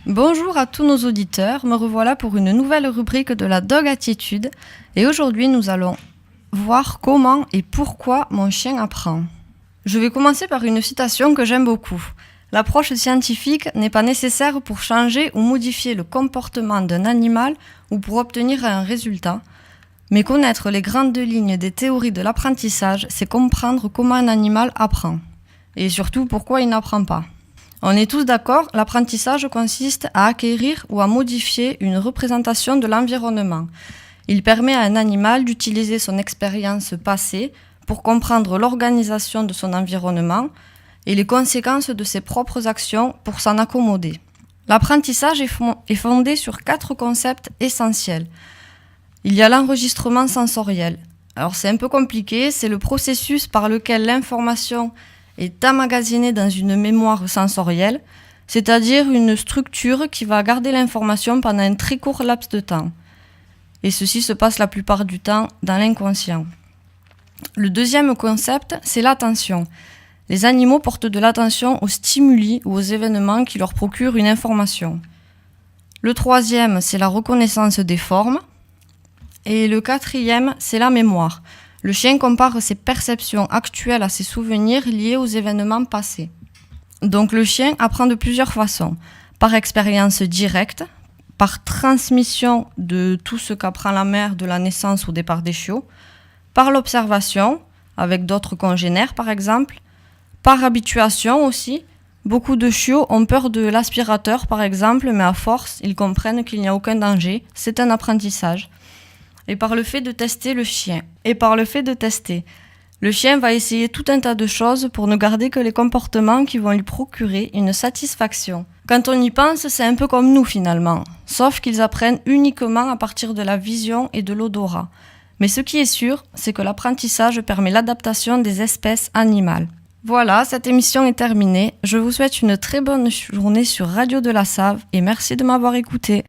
Bonjour à tous nos auditeurs, me revoilà pour une nouvelle rubrique de la Dog Attitude et aujourd'hui nous allons voir comment et pourquoi mon chien apprend. Je vais commencer par une citation que j'aime beaucoup. L'approche scientifique n'est pas nécessaire pour changer ou modifier le comportement d'un animal ou pour obtenir un résultat, mais connaître les grandes lignes des théories de l'apprentissage, c'est comprendre comment un animal apprend et surtout pourquoi il n'apprend pas. On est tous d'accord, l'apprentissage consiste à acquérir ou à modifier une représentation de l'environnement. Il permet à un animal d'utiliser son expérience passée pour comprendre l'organisation de son environnement et les conséquences de ses propres actions pour s'en accommoder. L'apprentissage est fondé sur 4 concepts essentiels. Il y a l'enregistrement sensoriel. Alors c'est un peu compliqué, c'est le processus par lequel l'information est emmagasinée dans une mémoire sensorielle, c'est-à-dire une structure qui va garder l'information pendant un très court laps de temps. Et ceci se passe la plupart du temps dans l'inconscient. Le deuxième concept, c'est l'attention. Les animaux portent de l'attention aux stimuli ou aux événements qui leur procurent une information. Le troisième, c'est la reconnaissance des formes. Et le quatrième, c'est la mémoire. Le chien compare ses perceptions actuelles à ses souvenirs liés aux événements passés. Donc le chien apprend de plusieurs façons. Par expérience directe, par transmission de tout ce qu'apprend la mère de la naissance au départ des chiots, par l'observation, avec d'autres congénères par exemple, par habituation aussi. Beaucoup de chiots ont peur de l'aspirateur par exemple, mais à force, ils comprennent qu'il n'y a aucun danger. C'est un apprentissage. Et par le fait de tester le chien. Le chien va essayer tout un tas de choses pour ne garder que les comportements qui vont lui procurer une satisfaction. Quand on y pense, c'est un peu comme nous finalement, sauf qu'ils apprennent uniquement à partir de la vision et de l'odorat. Mais ce qui est sûr, c'est que l'apprentissage permet l'adaptation des espèces animales. Voilà, cette émission est terminée. Je vous souhaite une très bonne journée sur Radio de la Save et merci de m'avoir écouté.